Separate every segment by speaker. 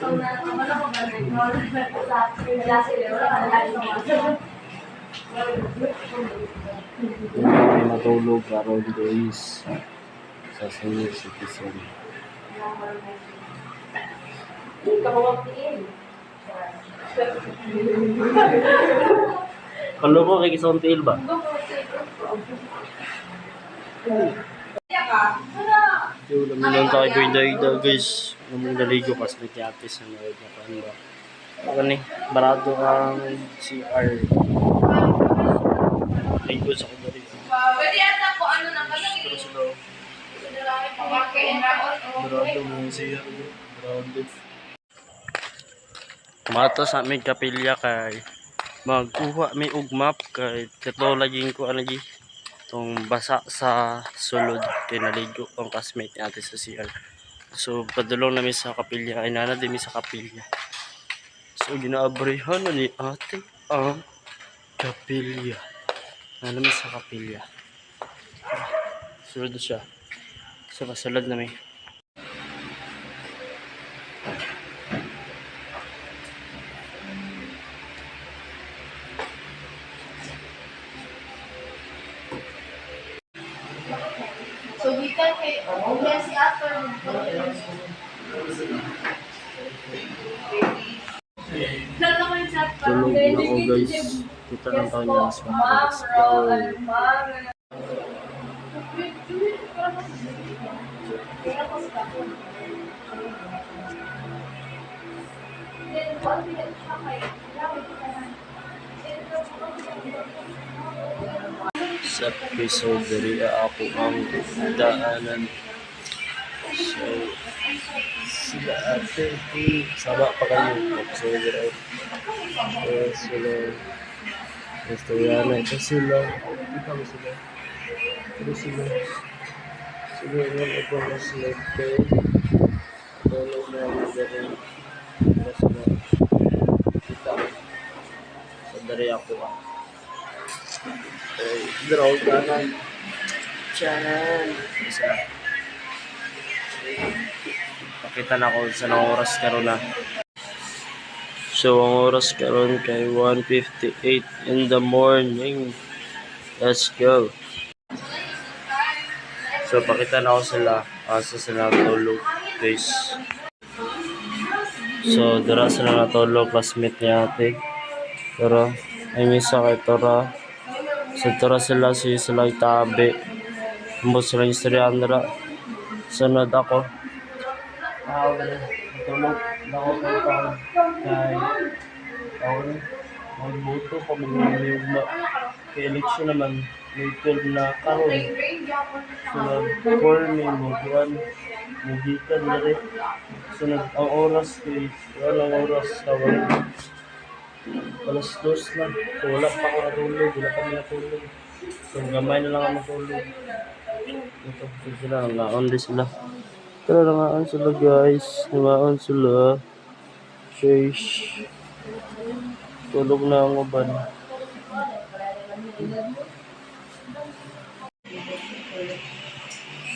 Speaker 1: Hindi matulog around guys sa senior citizen. Kalau ko kay isang tail ba? Yung naman tayo ida guys. Namang naligo kas may tiapis na nagkakaan ba? Ako ni, barado ang CR. Ligo sa kagari.
Speaker 2: Pwede ata po ano na kalagay.
Speaker 1: Pero sila, barado mo ang CR. Barado. Mato sa aming kapilya kay magkuha may ugmap kay kato laging ko ano gi tong basa sa sulod kay naligo ang classmate natin sa CR. So padulong namin sa kapilya ay nana din sa kapilya. So ginaabrehan na ni ate ang kapilya. Namin sa kapilya. Sulod siya. So pasulod namin.
Speaker 2: So we can kay si Ator.
Speaker 1: Tulog na ako guys. Kita lang tayo na mas let's go. Sa episode dari ako ang daanan. So sila ate sama pa kayo episode dari sila Restaurana ito sila kita mo sila sila yung ibang naslete tulog na yung dari sila kita sa dari ako draw kanan chanan isa pakita na ako sa nang oras karon na. So ang oras karon kay 1:58 in the morning. Let's go. So pakita na ako sila asa sila natulog guys. So dara sila natulog classmate niya ate. Pero ay misa kay Tora. So Tora sila sila itabi. Mo sila istorya andra. Sunod ako. Natulog na ako kay magbuto pa mga kay election naman may 12 na karon sunod 4 may muguan mugikan na rin sunod ang oras kay walang oras tawag alas 2 na so wala pa ako natulog wala kami natulog so gamay na lang ako matulog ito sila nangaon din sila pero nangaon sila guys nangaon sila sheesh tulog na ang uban.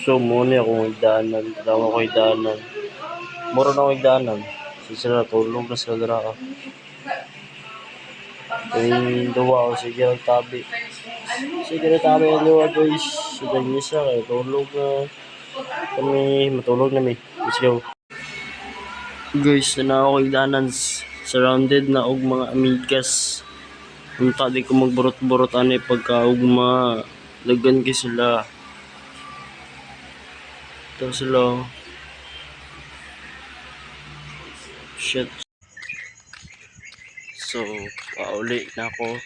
Speaker 1: So muna akong igdaanan. Dawa ko igdaanan. Mura na akong igdaanan. So sila tulog na sila dara. Yung dawa ko sige nagtabi. Sige nagtabi ang dawa guys. Sige nisa kayo tulog na. Kami matulog na may. Let's go. Guys na ako igdaanan. Surrounded na og mga amigas. Unta di ko magburot-burot ani pagka ugma lagan kay sila. Ito sila. Shit. So pauli na ako.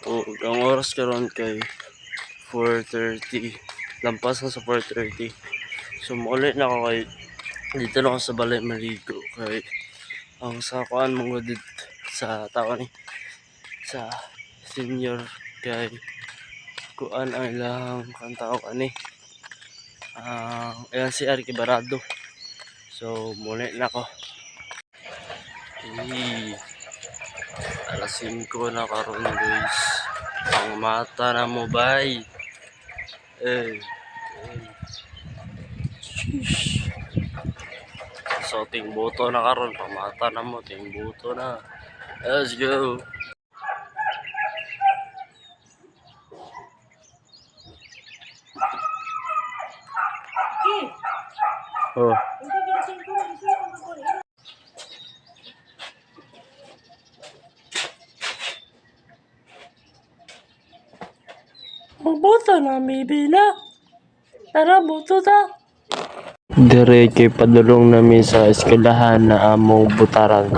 Speaker 1: O ang oras karon kay 4:30. Lampas na sa 4:30. So mauli na ako kay dito na ako sa balay maligo kay ang sakuan mong dito sa tao ni sa senior kay kuan ang ilang kantao ani ayan si Arki Barado. So muli na ako alas 5 na karon guys ang mata na mo bay so So, ting buto na karon, pamata na mo, ting buto na. Let's go. Oh. Buto na, maybe na. Tara, buto ta. Dire kay padulong namin sa eskwelahan na among butaran.